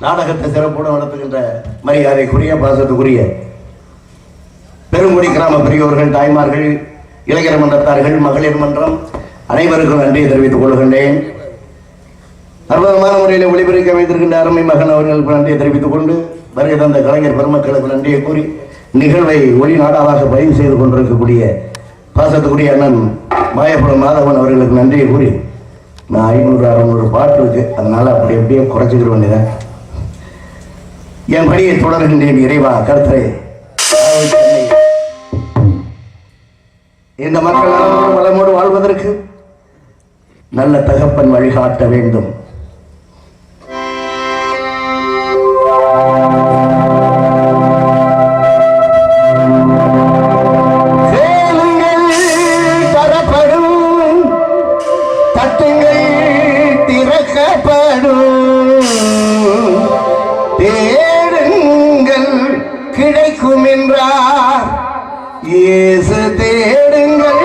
நாடகத்தை சிறப்புடன் நடத்துகின்ற மரியாதைக்குரிய பாசத்துக்குரிய பெருங்குடி கிராம பெரியோர்கள், தாய்மார்கள், இளைஞர் மன்றத்தார்கள், மகளிர் மன்றம் அனைவருக்கும் நன்றியை தெரிவித்துக் கொள்கின்றேன். அற்புதமான முறையில் ஒளிபெருக்க வைத்திருக்கின்ற அருமை மகன் அவர்களுக்கு நன்றியை தெரிவித்துக் கொண்டு வருகை தந்த கலைஞர் பெருமக்களுக்கு நன்றியை கூறி நிகழ்வை ஒளி நாடாவாக பதிவு செய்து கொண்டிருக்கக்கூடிய பாசத்துக்குரிய அண்ணன் மாயப்புரம் மாதவன் அவர்களுக்கு நன்றியை கூறி, நான் 500-600 பாட்டு இருக்கு, அதனால அப்படி எப்படியே குறைச்சிக்கிற வேண்டியதான். என் பணியை தொடர்கின்றேன். இறைவா கர்த்தரே, இந்த மக்கள் வளமோடு வாழ்வதற்கு நல்ல தகப்பன் வழிகாட்ட வேண்டும். கிடைக்கும் என்றார் இயேசு, தேடுங்கள்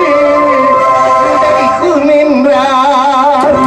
கிடைக்கும் என்றார்.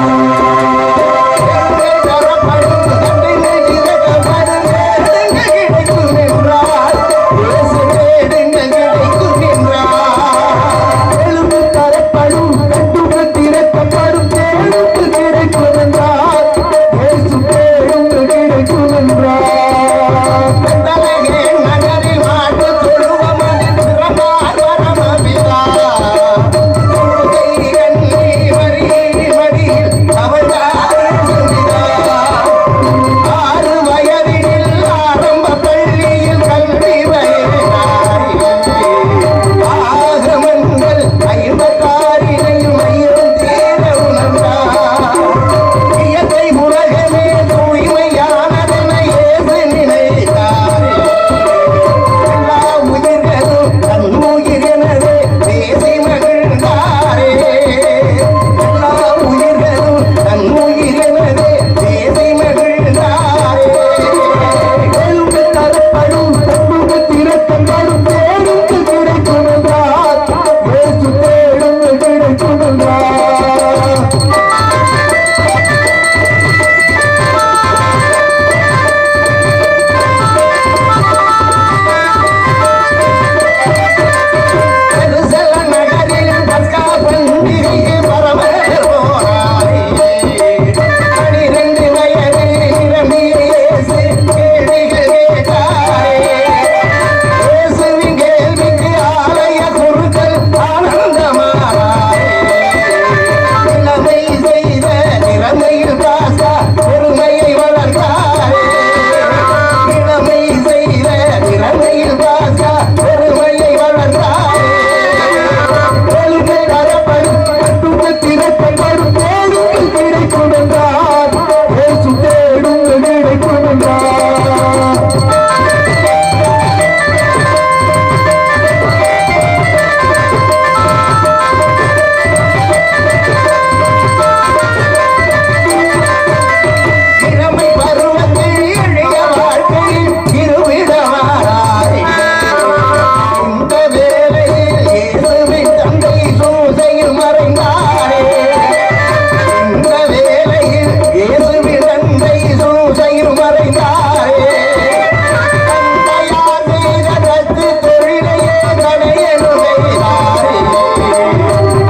மறைந்தாரே இந்த வேளையில் இயேசுவின் அன்பை சூசையில் மறைந்தாரே தந்தையார் செய்த தத்து தொழிலையே தடையனுமைதாரே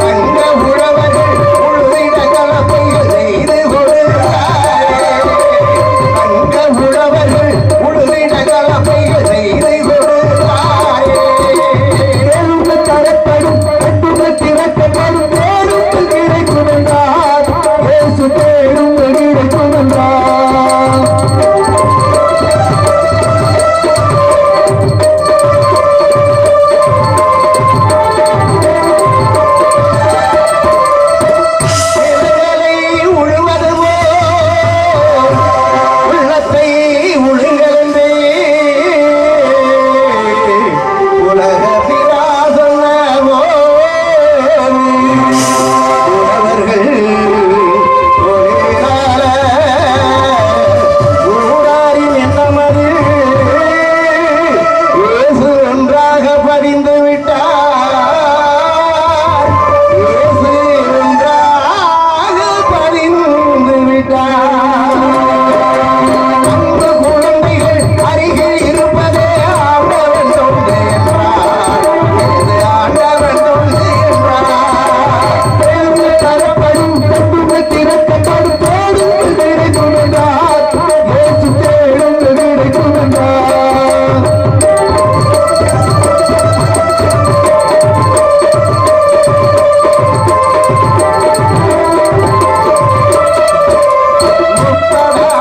தங்க உழவர்கள் உழுதிட கலப்பையில் செய்து கொடுத்தாரே தங்க உழவர்கள் உழுதிட கலப்பையில் செய்து கொடுத்தாரே தரப்படும் திறக்கப்படும் பேரும் கிடைக்கும் என்றார் இயேசு பேரும் கிடைக்கும் என்றார் உழுவதுவோ உள்ளத்தை உழுங்கென்றே உலக பிராசனவோ உழவர்கள் ஊராரின் எண்ணமது இயேசு ஒன்றாக பதிந்து விட்டார் இயேசு ஒன்றாக பதிந்து விட்டார் அந்த குழந்தைகள் அருகில் இருப்பதே ஆண்டவன் தொண்டு என்றார் இது ஆண்டவன் தொண்டு என்றார் தரப்படும் திறக்கப்படும் தேடும் கிடைக்கும் என்றார் இயேசு தேடும் கிடைக்கும் என்றார்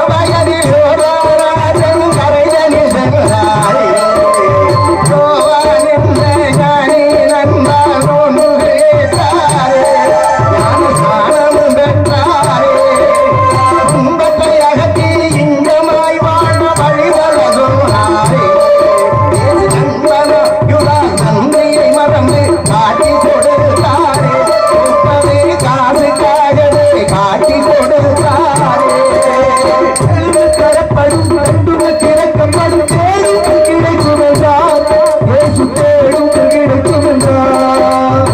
வயதில் ஓராராஜன் கரைதனில் சென்றாரே யோவான் என்ற ஞானி நண்பர் ஒன்று கேட்டாரே ஞானஸ்நானம் பெற்றாரே துன்பத்தை அகற்றி இன்பமாய் வாழ வழிபட சொன்னாரே இயேசு நண்பனோ யுதான் தந்தையை மறந்து காட்டி கொடுத்தாரே முப்பது காசுக்காகவே காட்டி கொடுத்தாரே தரப்படும் திறக்கப்படும் தேடும் கிடைக்கும் என்றார் இயேசு தேடும் கிடைக்கும் என்றார்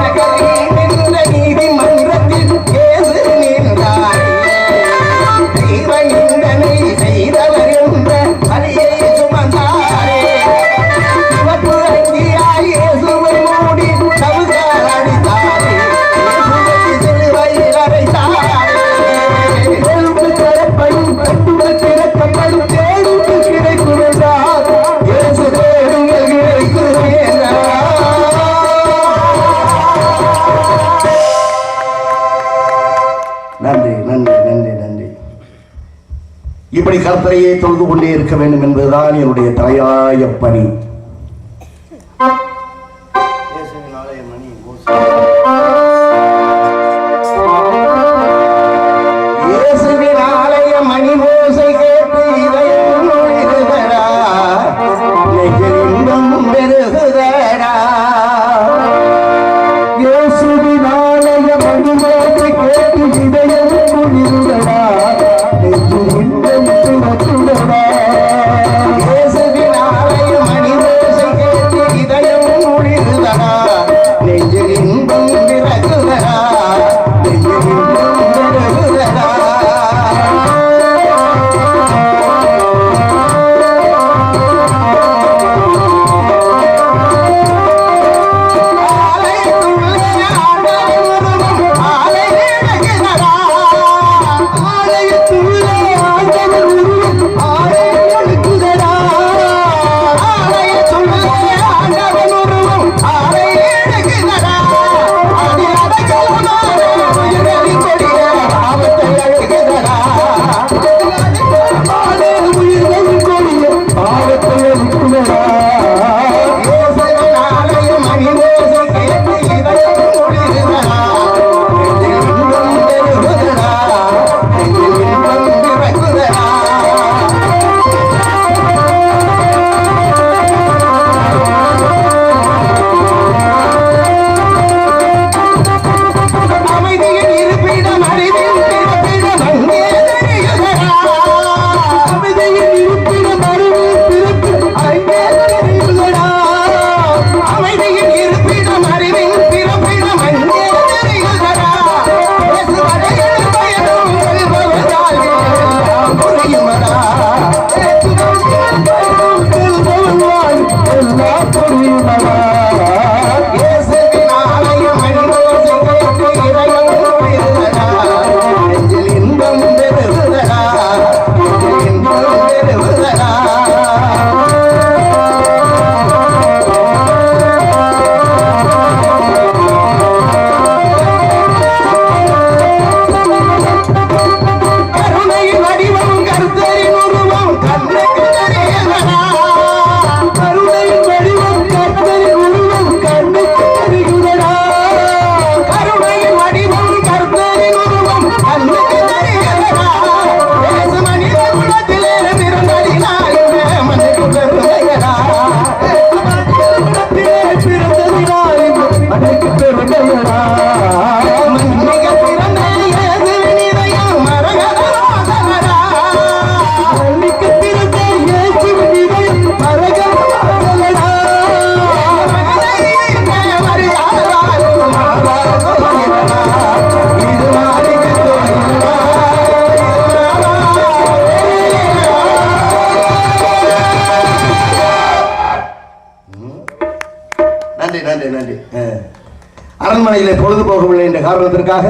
நகரில் நின்ற நீதிமன்றத்தில் இயேசு நின்றாரே தெய்வ நிந்தனை செய்தவர் என்ற பலியை சுமந்தாரே சிவப்பு அங்கியாய் இயேசுவை மூடி சவுக்கால் அடித்தாரே இயேசுவை சிலுவையில் அறைந்தாரே தரப்படும் திறக்கப்படும் தேடும் கிடைக்கும் என்றார் இயேசு தேடும் கிடைக்கும் என்றார் நன்றி நன்றி நன்றி நன்றி இப்படி கர்த்தரையே தொழுது கொண்டே இருக்க வேண்டும் என்பதுதான் என்னுடைய தலையாய பணி இயேசுவின் ஆலய மணி ஓசை கேட்டு இதயம் நுழைகுதடா நெஞ்சில் இன்பம் பெருகுதடா இயேசுவின் ஆலய மணி ஓசை கேட்டு இதயம் நுழைகுதடா நெஞ்சில் இன்பம் பெருகுதடா இயேசுவின் ஆலய மணி ஓசை கேட்டு இதயம் நுழைகுதடா நெஞ்சில் இன்பம் பிறகுதடா நெஞ்சில் இன்பம் பெருகுதடா ஆலயத்துள்ளே அரண்மனையிலே பொழுது போகவில்லை என்ற காரணத்திற்காக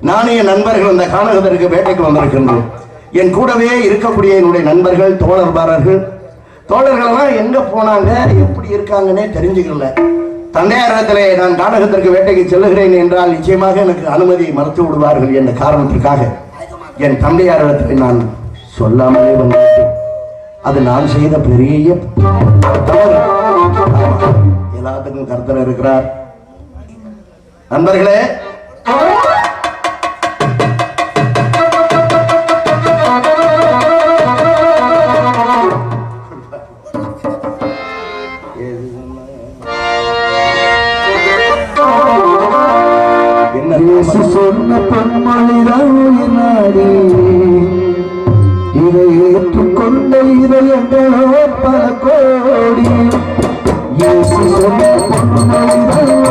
நானே என் நண்பர்கள் அந்த கானகத்திற்கு வேட்டைக்கு வந்திருக்கின்றோம். என் கூடவே இருக்கக்கூடிய என்னுடைய நண்பர்கள் தோழர்பாரர்கள் தோழர்களெல்லாம் எங்க போனாங்க எப்படி இருக்காங்கன்னே தெரிஞ்சுக்கல. தந்தையாரத்திலே நான் கானகத்திற்கு வேட்டைக்கு செல்லுகிறேன் என்றால் நிச்சயமாக எனக்கு அனுமதி மறுத்து விடுவார்கள் என்ற காரணத்திற்காக என் தந்தையாரிடத்தில் நான் சொல்லாமலே வந்தேன். அது நான் செய்த பெரிய தவறு. எல்லாத்துக்கும் கர்த்தர் இருக்கிறார். நண்பர்களே, சொன்ன பொன்மொழிதாடி இதை ஏற்றுக்கொண்ட இதயங்களோ பல கோடி. இயேசு சொன்ன பொன்மொழிதாடி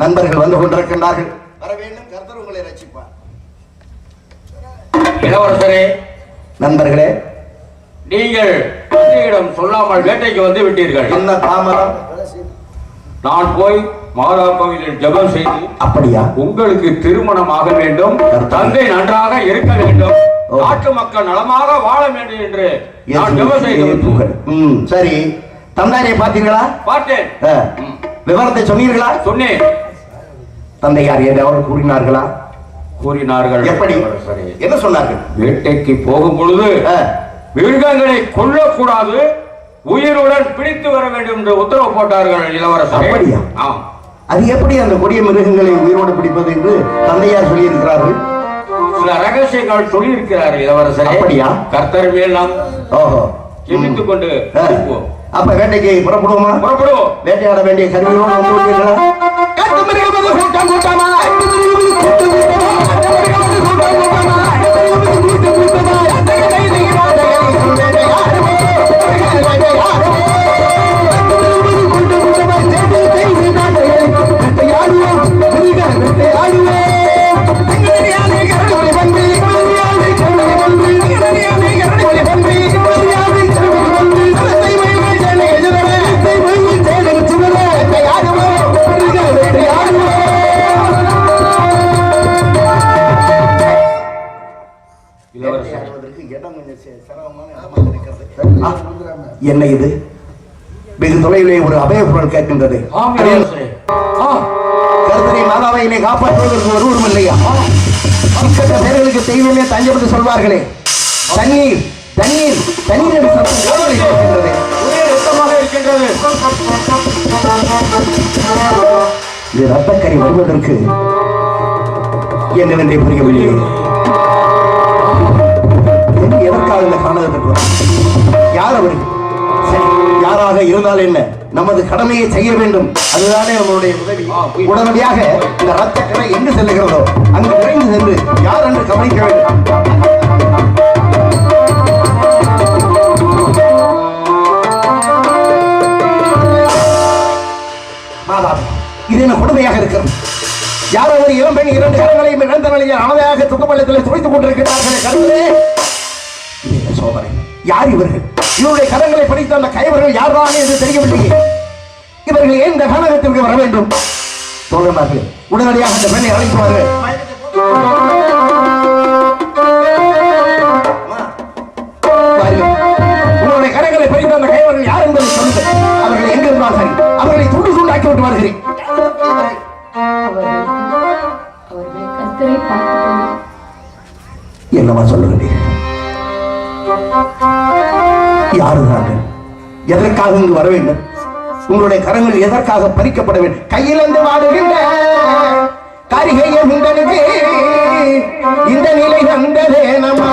நண்பர்கள் வந்து கொண்டிருக்கின்றார்கள். வர வேண்டும், கர்த்தர் உங்களை ரட்சிப்பார். இளவரசரே, நண்பர்களே, நீங்கள் தந்தையிடம் சொல்லாமல் வேட்டைக்கு வந்து விட்டீர்கள். என்ன தாமதம்? நான் போய் மாதா கோவிலில் ஜெபம் செய்து, அப்படியா, உங்களுக்கு திருமணம் ஆக வேண்டும், தந்தை நன்றாக இருக்க வேண்டும், நாட்டு மக்கள் நலமாக வாழ வேண்டும் என்று நான் ஜெபம் செய்து. சரி, தந்தையை பார்த்தீர்களா? பார்த்தேன். விவரத்தை சொன்னீர்களா? சொன்னேன். தந்தையார் ஏதாவது கூறினார்களா? கூறினார்கள். எப்படி? என்ன சொன்னார்கள்? வேட்டைக்கு போகும் பொழுது மிருகங்களை கொல்லக்கூடாது, உயிருடன் பிடித்து வர வேண்டும் என்று உத்தரவு போட்டார்கள் இளவரசர். அப்படியா? ஆம். அது எப்படி அந்த கொடிய மிருகங்களை உயிரோடு பிடிப்பது என்று தந்தையார் சொல்லி இருக்கிறார்கள்? சில ரகசியங்கள் சொல்லி இருக்கிறார்கள் இளவரசர். அப்படியா? கர்த்தர் மேல் நாம் ஜெபித்துக் கொண்டு அப்ப வேட்டைக்கு புறப்படுவோமா? புறப்படுவோம். வேட்டையாட வேண்டிய கருவியோடு வந்து விட்டீர்களா? என்ன இது? வெகு தொலைவிலே ஒரு அபய குரல் கேட்கின்றது. கர்த்தரை மாதாவையிலே காப்பாற்றுவதற்கு ஒருவரும் இல்லையா? இக்கட்ட பேர்களுக்கு தெய்வமே தஞ்சம் என்று சொல்வார்களே. தண்ணீர் தண்ணீர் தண்ணீர் என்று சத்தம் கேட்கின்றது. இது ரத்தக்கரை வருவதற்கு என்னவென்றே புரியவில்லை. எதற்காக இந்த காணகத்திற்கு யார் அவர்கள்? சரி, யாராக இருந்தால் என்ன, நமது கடமையை செய்ய வேண்டும். அதுதானே நம்மளுடைய உதவி. உடனடியாக இந்த ரத்தக்கரை எங்கு செல்லுகிறதோ அங்கு விரைந்து சென்று யார் என்று கவனிக்க வேண்டும். மாதா, இது என்ன கொடுமையாக இருக்கிறது? யார் ஒரு இளம்பெண் 2 கரங்களையும் இழந்த நிலையில் அனதையாக துக்கப்பள்ளத்தில் துவைத்துக் கொண்டிருக்கிறார்களே. கடவுளே, இது என்ன சோதனை? யார் இவர்கள்? இவருடைய கரங்களை படித்த அந்த கைவர்கள் யார்தான் என்று தெரியவில்லையே. இவர்கள் ஏன் இந்த கானகத்திற்கு வர வேண்டும்? தோழமார்கள், உடனடியாக அந்த பெண்ணை அழைக்குவார்கள். உங்களுடைய கரங்களை படித்த அந்த கைவர்கள் யார் என்பதை சொல்லுங்கள். அவர்கள் எங்க இருந்தால் சரி, அவர்களை துண்டு துண்டாக்கி விட்டு வருகிறேன். என்னமா சொல்லுகிறீர்கள்? யாருதார்கள்? எதற்காக இங்கு வர வேண்டும்? உங்களுடைய கரங்கள் எதற்காக பறிக்கப்பட வேண்டும்? கையிலிருந்து வாடுகின்ற காரிகையை உங்களுக்கு இந்த நிலை வந்ததே நம்மா,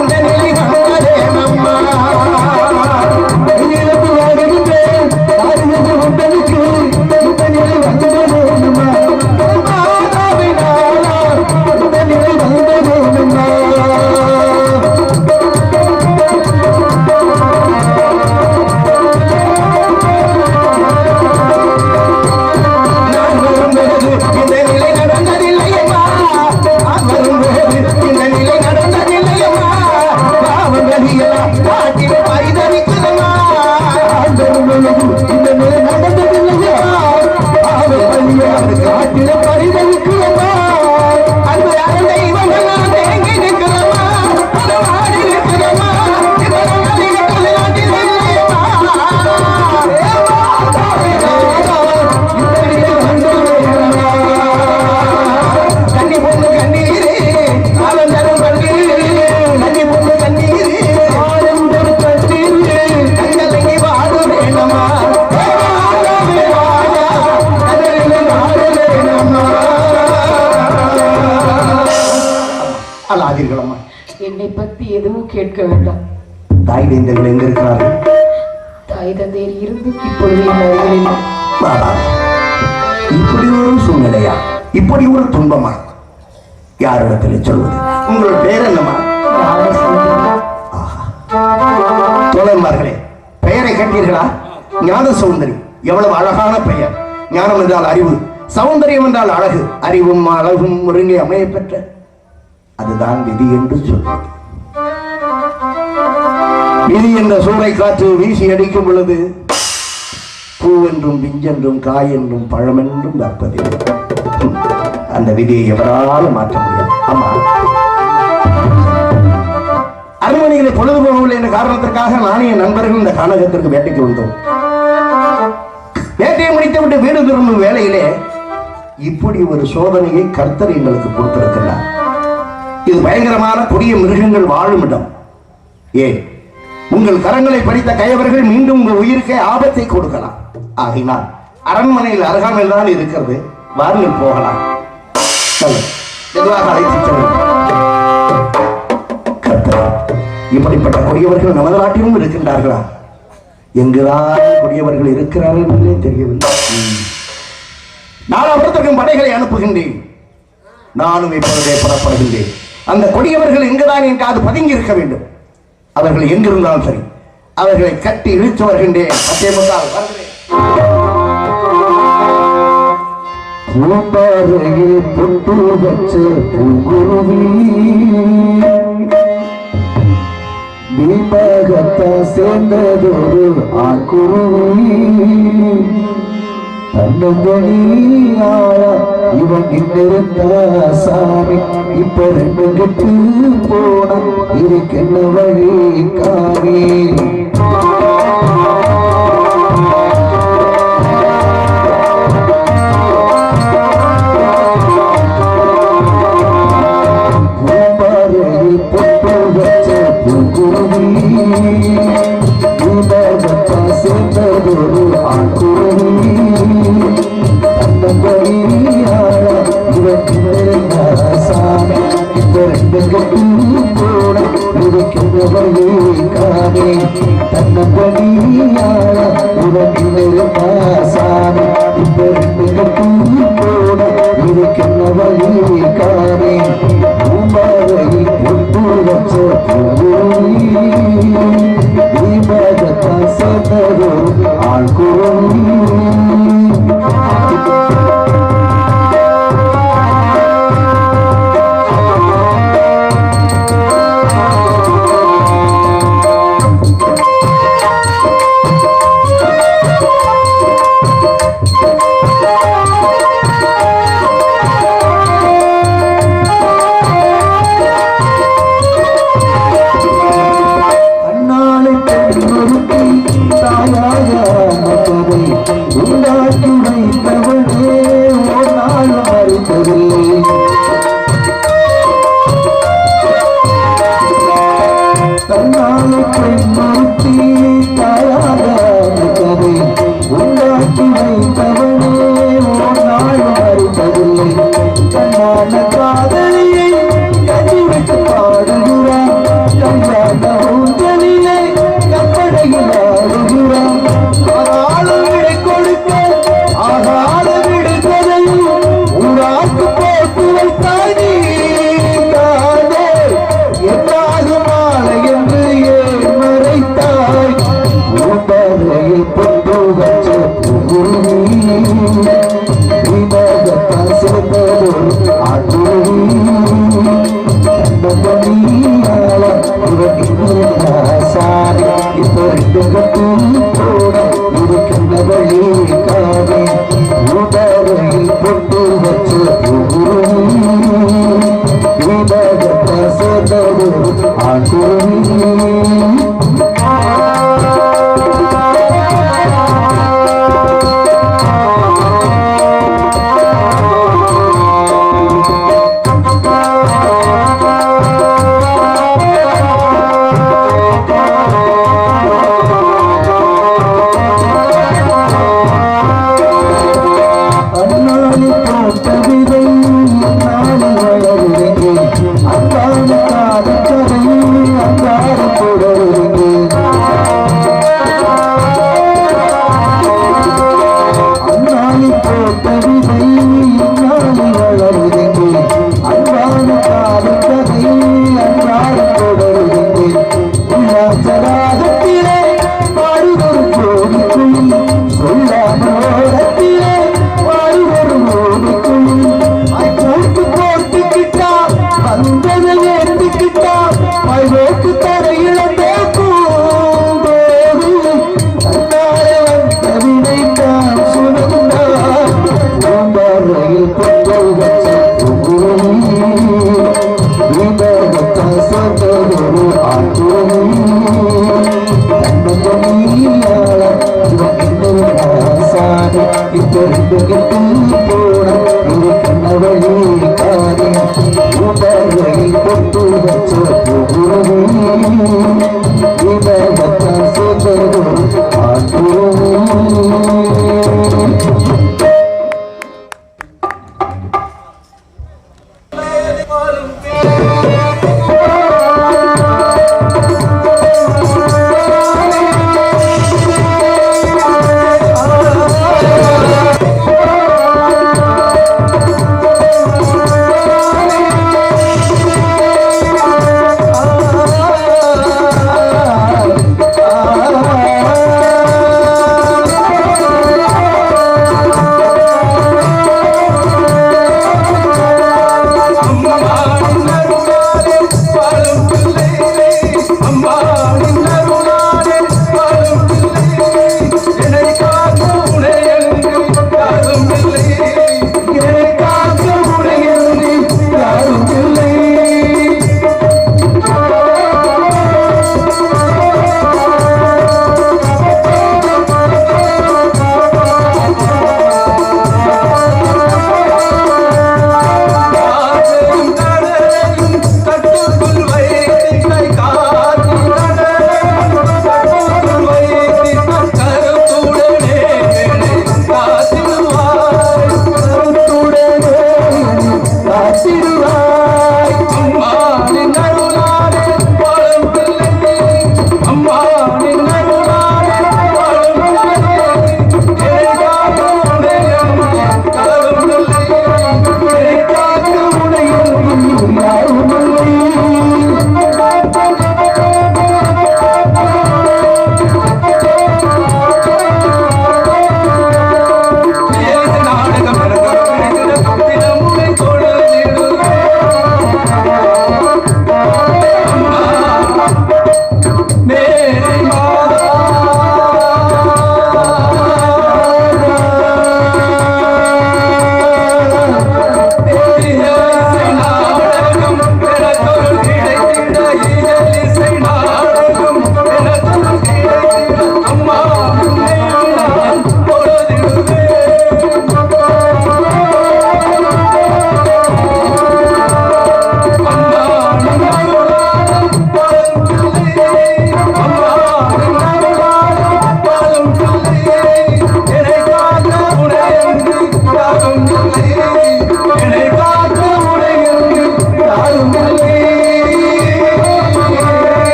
இந்த நிலை வந்ததே நம்மா. என்னை பத்தி எதுவும் கேட்க வேண்டாம். தாய் தந்தைகள் எங்க இருக்கிறார்கள்? தாய் தந்தையர் இருந்து இப்பொழுது இப்படி ஒரு சூழ்நிலையா? இப்படி ஒரு துன்பமா? யாரிடத்தில் சொல்வது? உங்களோட பேர் என்னமா? தோழன்மார்களே, பெயரை கேட்டீர்களா? ஞான சௌந்தரி. எவ்வளவு அழகான பெயர்! ஞானம் என்றால் அறிவு, சௌந்தரியம் என்றால் அழகு. அறிவும் அழகும் ஒருங்கே அமைய பெற்ற அதுதான் விதி என்று சொல்வது. விதி என்ற சூறை காற்று வீசி அடிக்கும் பொழுது பூவென்றும் பிஞ்சென்றும் காய் என்றும் பழம் என்றும் கற்பதில்லை. அந்த விதியை எவராலும் மாற்ற முடியாது. ஆமா, அரண்மனைகளை பொழுது போகவில்லை என்ற காரணத்திற்காக நானே என் நண்பர்கள் இந்த கானகத்திற்கு வேட்டைக்கு வந்தோம். வேட்டையை முடித்துவிட்டு வீடு திரும்பும் வேளையிலே இப்படி ஒரு சோதனையை கர்த்தர் எங்களுக்கு கொடுத்திருக்கிறார். இது பயங்கரமான கொடிய மிருகங்கள் வாழும் இடம். ஏன், உங்கள் கரங்களை படித்த கையவர்கள் மீண்டும் உங்கள் உயிருக்கே ஆபத்தை கொடுக்கலாம். ஆகினால் அரண்மனையில் அருகாமையில் தான் இருக்கிறது. வாருங்கள், போகலாம். மெதுவாக அழைத்து செல்லுங்கள். இப்படிப்பட்ட கொடியவர்கள் நமது நாட்டிலும் இருக்கின்றார்களா? எங்குதான் கொடியவர்கள் இருக்கிறார்கள் என்றே தெரியவில்லை. நாலாபுரத்திற்கும் படைகளை அனுப்புகின்றேன். நானும் இப்பொழுதே புறப்படுகின்றேன். அந்த கொடியவர்கள் எங்குதான் என் காது பதுங்கி இருக்க வேண்டும். அவர்கள் எங்கிருந்தாலும் சரி, அவர்களை கட்டி இழுத்து வருகின்றேன். பூம்பாறையில் பொட்டு வச்ச பூங்குருவி தீபகத்தா சேர்ந்ததொரு ஆண்குருவி தன்னங்கனியாரா இவன் இன்னிருந்த சாமி இப்ப ரெண்டு கெட்டு போன இதுக்கென்ன வழி காமி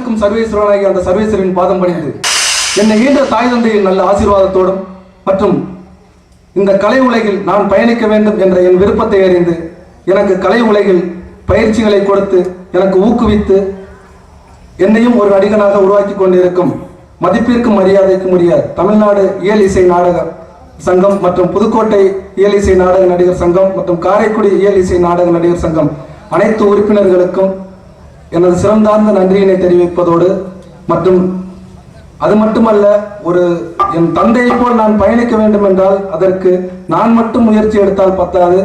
அனைத்திற்கும் சர்வேஸ்வரனாகி அந்த சர்வேஸ்வரின் பாதம் பணிந்து என்னை ஈன்ற தாய் தந்தையின் நல்ல ஆசீர்வாதத்தோடும் மற்றும் இந்த கலை உலகில் நான் பயணிக்க வேண்டும் என்ற என் விருப்பத்தை அறிந்து எனக்கு கலை உலகில் பயிற்சிகளை கொடுத்து எனக்கு ஊக்குவித்து என்னையும் ஒரு நடிகனாக உருவாக்கி கொண்டிருக்கும் மதிப்பிற்கும் மரியாதைக்கும் உரிய தமிழ்நாடு இயல் இசை நாடக சங்கம் மற்றும் புதுக்கோட்டை இயல் இசை நாடக நடிகர் சங்கம் மற்றும் காரைக்குடி இயல் இசை நாடக நடிகர் சங்கம் அனைத்து உறுப்பினர்களுக்கும் எனது சிறந்தார்ந்த நன்றியினை தெரிவிப்பதோடு மற்றும் அது மட்டுமல்ல, ஒரு என் தந்தையை போல் நான் பயணிக்க வேண்டும் என்றால் அதற்கு நான் மட்டும் முயற்சி எடுத்தால் பத்தாது,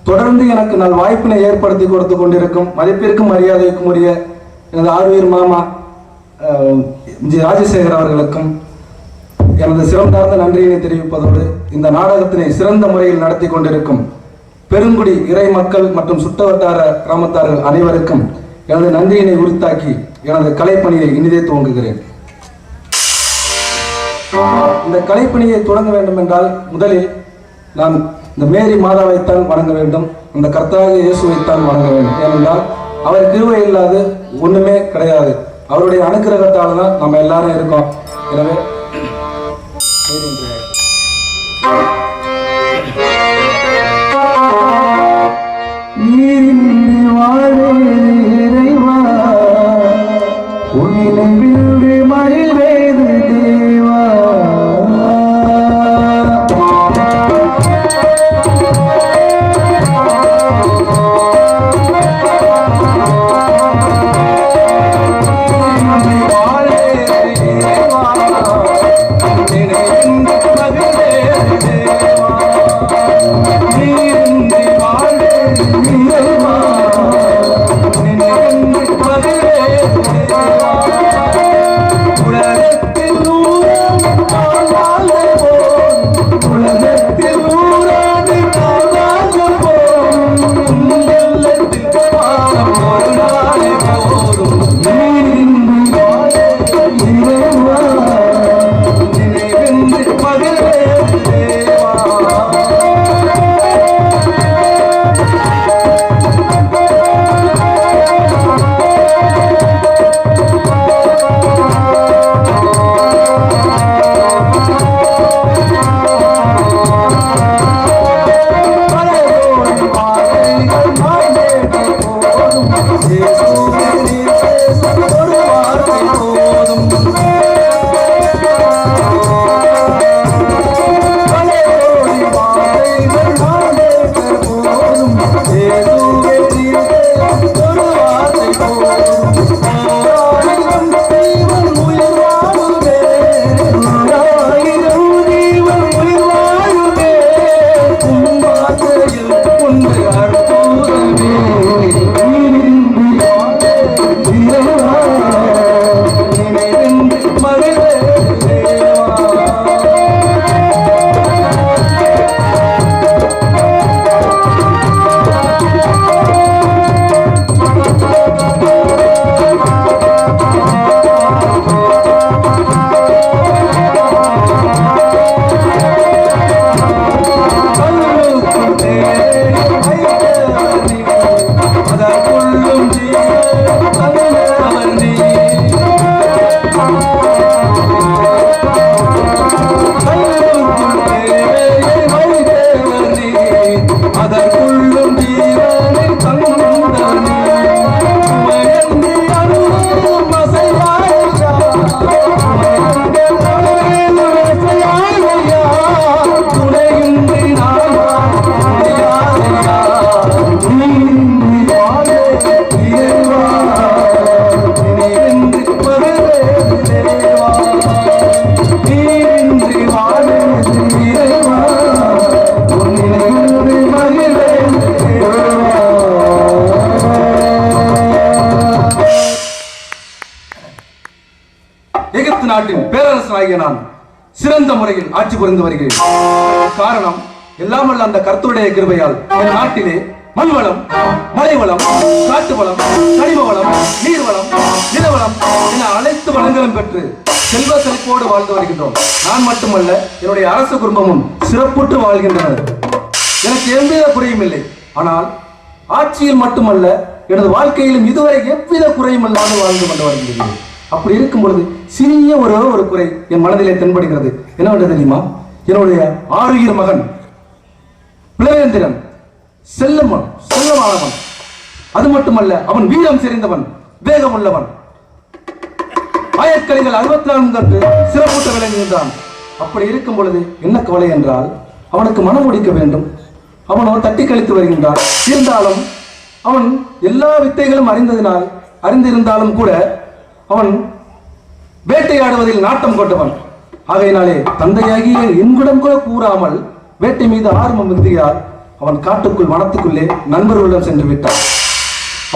தொடர்ந்து எனக்கு நல் வாய்ப்பினை ஏற்படுத்தி கொடுத்து கொண்டிருக்கும் மதிப்பிற்கும் மரியாதைக்கும் உரிய எனது ஆர்வீர் மாமா ஜி ராஜசேகர் அவர்களுக்கும் எனது சிறந்தார்ந்த நன்றியினை தெரிவிப்பதோடு இந்த நாடகத்தினை சிறந்த முறையில் நடத்தி கொண்டிருக்கும் பெருங்குடி இறை மக்கள் மற்றும் சுற்றுவட்டார கிராமத்தார்கள் அனைவருக்கும் எனது நன்றியினை உரித்தாக்கி எனது கலைப்பணியை இனிதே துவங்குகிறேன். இந்த கலைப்பணியை தொடங்க வேண்டும் என்றால் முதலில் நான் இந்த மேரி மாதாவைத்தான் வணங்க வேண்டும், அந்த கர்த்தராகிய இயேசுவைத்தான் வணங்க வேண்டும். ஏனென்றால் அவர் கிருபை இல்லாது ஒண்ணுமே கிடையாது. அவருடைய அனுக்கிரகத்தால் தான் நம்ம எல்லாரும் இருக்கோம். எனவே நீரின்றி வாழே இறைவா, உன்னிலை விழுந்து மகிழ்வேது தேவா. எகிப்து நாட்டின் பேரரசனாகிய நான் சிறந்த முறையில் ஆட்சி புரிந்து வருகிறேன். காரணம் எல்லாம் அல்ல அந்த கர்த்தருடைய கிருபையால் என் நாட்டிலே மண் வளம், மலை வளம், காட்டு வளம், கனிம வளம், நீர் வளம், நிலவளம் என அனைத்து வளங்களும் பெற்று செல்வ செழிப்போடு வாழ்ந்து வருகின்றோம். நான் மட்டுமல்ல, என்னுடைய அரச குடும்பமும் சிறப்புற்று வாழ்கின்றனர். எனக்கு எவ்வித குறையும் இல்லை. ஆனால் ஆட்சியில் மட்டுமல்ல, எனது வாழ்க்கையிலும் இதுவரை எவ்வித குறையும் இல்லாமல் வாழ்ந்து கொண்டு வருகிறேன். அப்படி இருக்கும் பொழுது சிறிய ஒரு குறை என் மனதிலே தென்படுகிறது. என்னவென்று தெரியுமா? என்னுடைய ஆறுயிர் மகன் பிளவேந்திரன் செல்லமானவன். அது மட்டுமல்ல, அவன் வீரம் செறிந்தவன், வேகம் உள்ளவன், ஆயக்கலைகள் 64 சிறப்பூட்ட விளங்குகின்றான். அப்படி இருக்கும் பொழுது என்ன கவலை என்றால், அவனுக்கு மனம் முடிக்க வேண்டும். அவனோ தட்டி கழித்து வருகின்றான். இருந்தாலும் அவன் எல்லா வித்தைகளும் அறிந்திருந்தாலும் கூட அவன் வேட்டையாடுவதில் நாட்டம் கொண்டவன். ஆகையினாலே தந்தையாகிய என்குடம் கூட கூறாமல் வேட்டை மீது ஆர்வம் மிகுதியால் அவன் காட்டுக்குள் வனத்துக்குள்ளே நண்பர்களுடன் சென்று விட்டான்.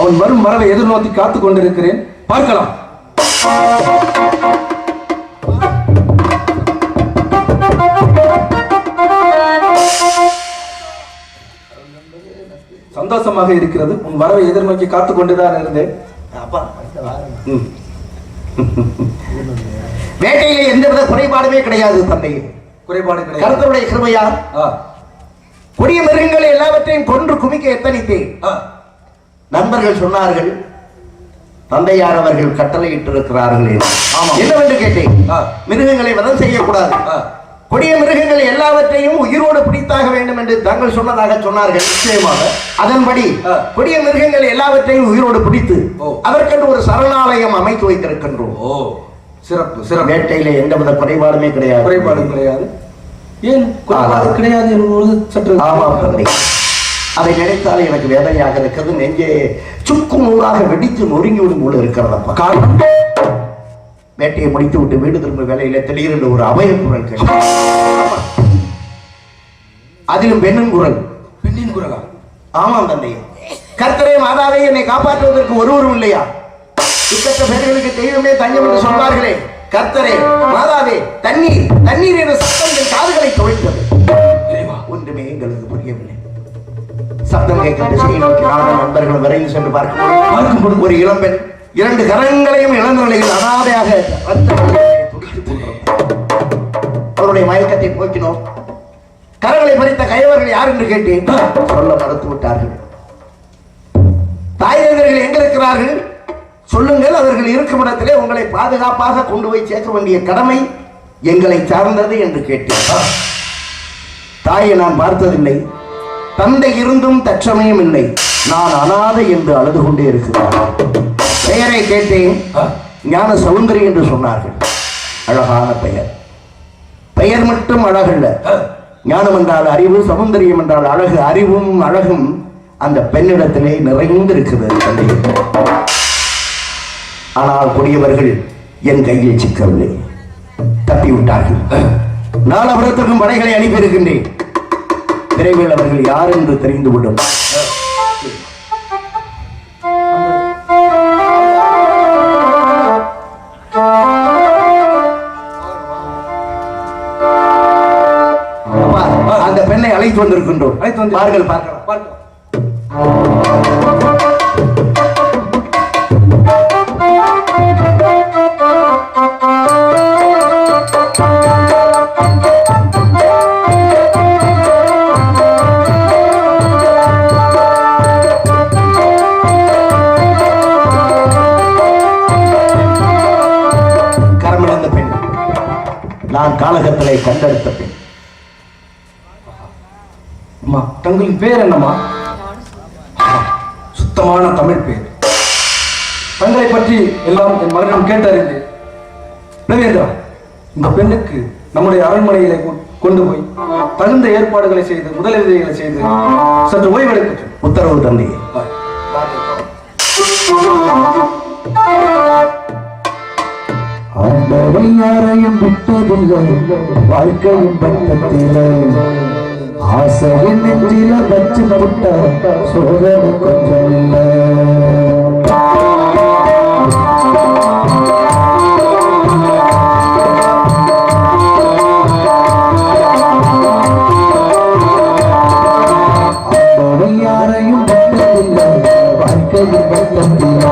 அவன் வரும் வரவை எதிர்நோக்கி காத்துக் கொண்டிருக்கிறேன். பார்க்கலாம். சந்தோஷமாக இருக்கிறது. உன் வரவை எதிர்நோக்கி காத்துக் கொண்டுதான் இருந்தேன். வேட்டையிலே எந்தவித குறைபாடுமே கிடையாது தந்தை. குறைபாடு கிடையாது. கர்த்தருடைய கிருபையால் கொடிய மிருகங்களை எல்லாவற்றையும் கொன்று குமிக்க எத்தனித்தேன். நண்பர்கள் சொன்னார்கள், தந்தையார் அவர்கள் கட்டளையிட்டிருக்கிறார்கள். என்னவென்று கேட்டேன். மிருகங்களை வதம் செய்யக்கூடாது, கொடிய மிருகங்கள் எல்லாவற்றையும் உயிரோடு பிடித்தாக வேண்டும் என்று தாங்கள் சொன்னதாக சொன்னார்கள். நிச்சயமாக அதன்படி கொடிய மிருகங்கள் எல்லாவற்றையும் உயிரோடு பிடித்து அதற்கென்று ஒரு சரணாலயம் அமைத்து வைத்திருக்கின்றோம். சிறப்பு சிறப்பு. வேட்டையில எந்தவித குறைபாடுமே கிடையாது. குறைபாடும் கிடையாது. ஏன் கிடையாது என்பது சற்று தந்தை, அதை நினைத்தால் எனக்கு வேதனையாக இருக்கிறது. நெஞ்சே சுக்கு நூறாக வெடித்து நொறுங்கிவிடும் போல இருக்கிறதப்பா. காரணம், வேட்டையை முடித்து விட்டு வீடு திரும்ப வேலையில திடீரென்று ஒரு அபயக்குரல் கேட்டு, அதிலும் பெண்ணின் குரல். பெண்ணின் குரலா? ஆமாம் தந்தை. கர்த்தரே மாதாவே, என்னை காப்பாற்றுவதற்கு ஒருவரும் இல்லையா? இத்தட்ட பேர்களுக்கு தெய்வமே தஞ்சம் என்று சொல்வார்களே. கர்த்தரே மாதாவே, தண்ணீர் தண்ணீர் என்ற சத்தங்கள் காதுகளை துளைத்தது. ஒன்றுமே எங்களுக்கு புரியவில்லை. சப்தம் கேட்கிற திசையை நோக்கி நானும் நண்பர்கள் விரைந்து சென்று பார்க்கும் ஒரு இளம்பெண் 2 கரங்களையும் இழந்த நிலையில் அனாதையாக துடித்துக் கொண்டிருந்தார். அவருடைய மயக்கத்தை போக்கினோம். கரங்களை பறித்த கையவர்கள் யார் என்று கேட்டேன். சொல்ல மறுத்து விட்டார்கள். தாயகர்கள் எங்க இருக்கிறார்கள் சொல்லுங்கள், அவர்கள் இருக்கும் இடத்திலே உங்களை பாதுகாப்பாக கொண்டு போய் சேர்க்க வேண்டிய கடமை எங்களை சார்ந்தது என்று கேட்டேன். தாயை நான் பார்த்ததில்லை, தந்தை இருந்தும் தற்சமயம் இல்லை, நான் அனாதை என்று அழுது கொண்டே இருக்கிறார். பெயரை கேட்டேன். ஞான சௌந்தரி என்று சொன்னார்கள். அழகான பெயர். பெயர் மட்டும் அழகல்ல, ஞானம் என்றால் அறிவு, சௌந்தரியம் என்றால் அழகு. அறிவும் அழகும் அந்த பெண்ணிடத்திலே நிறைந்திருக்கிறது தந்தை. ஆனால் கொடியவர்கள் என் கையில் சிக்கவில்லை, தப்பிவிட்டார்கள். நான் அவரத்திற்கும் படைகளை அனுப்பியிருக்கின்றேன். விரைவில் அவர்கள் யார் என்று தெரிந்துவிடும். அந்த பெண்ணை அழைத்து வந்திருக்கின்றோம். பாருங்கள், பார்க்கலாம். கரமிழந்த பெண், நான் காலகத்திலே கண்டெடுத்த பெண். தங்களின் பேர் என்னம்மா? சுத்தமான தமிழ் பேர். தங்களை பற்றி எல்லாம் என் மகனிடம் கேட்டறிந்து, பிளவேந்திரா, இந்த பெண்ணுக்கு நம்முடைய அரண்மனையிலே கொண்டு போய் தகுந்த ஏற்பாடுகளை செய்து முதலுதவிகளை செய்து சற்று ஓய்வெடுக்கட்டும். உத்தரவு தந்தை. ஆண்டவன் யாரையும் விட்டதில்லை, வாழ்க்கையின் பக்கத்திலே ஆசையின் நெஞ்சில வச்சு புட்ட சோதனை கொஞ்சம் இல்லை. ஆண்டவன் யாரையும் விட்டதில்லை, வாழ்க்கையின் பக்கத்திலே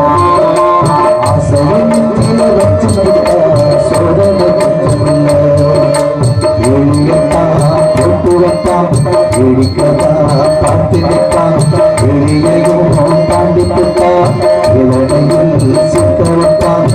ஆசையின் நெஞ்சில வச்சு புட்ட சோதனை கொஞ்சம் இல்லை. பார்த்து நிற்பான், வெளியையும் தாண்டி விட்டான், இளமையில் சிக்க விட்டான்.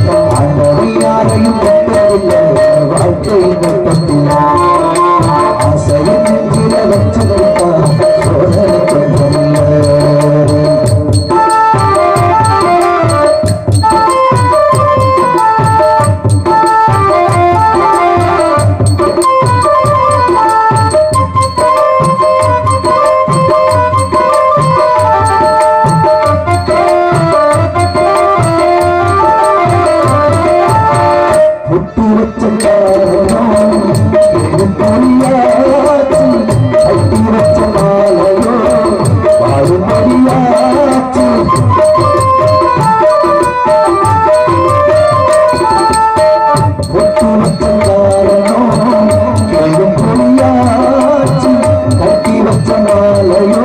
இல்லையோ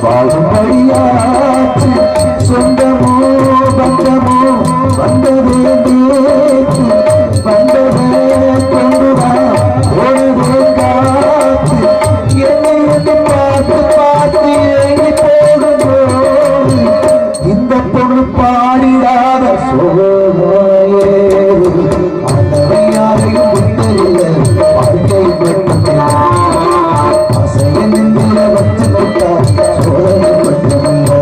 வாழும் வழியாச்சு சொந்தமோ பந்தமோ வந்ததே நேற்று வந்ததே கொண்டுவா ஓடுதே காற்று என்னை வந்து பார்த்து பார்த்து ஏங்கி போகும்போது இந்த பொண்ணு பாடிடாத சோழே ஆண்டவை யாரையும் விட்டதில்லை வாழ்க்கை மட்டுமே ஆசையை நெஞ்சில வச்சுக்கிட்டா சோழனை மட்டுமில்லை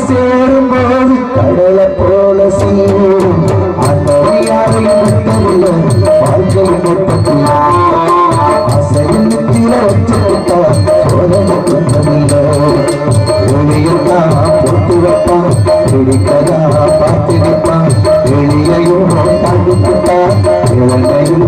சேரும்போது கடலை போல சேரும் அந்த யாரையும் விட்டதில்லை வாழ்க்கையை மட்டும் ஆசையின் நெத்தியில வச்சுக்கிட்டா சோதனை குற்றமில்லை ஒளியெல்லாம் போட்டு வைப்பான் பிடிக்கதா பார்த்து நிற்பான் வெளியையும் தாண்டிக்கிட்டா இளங்கையில்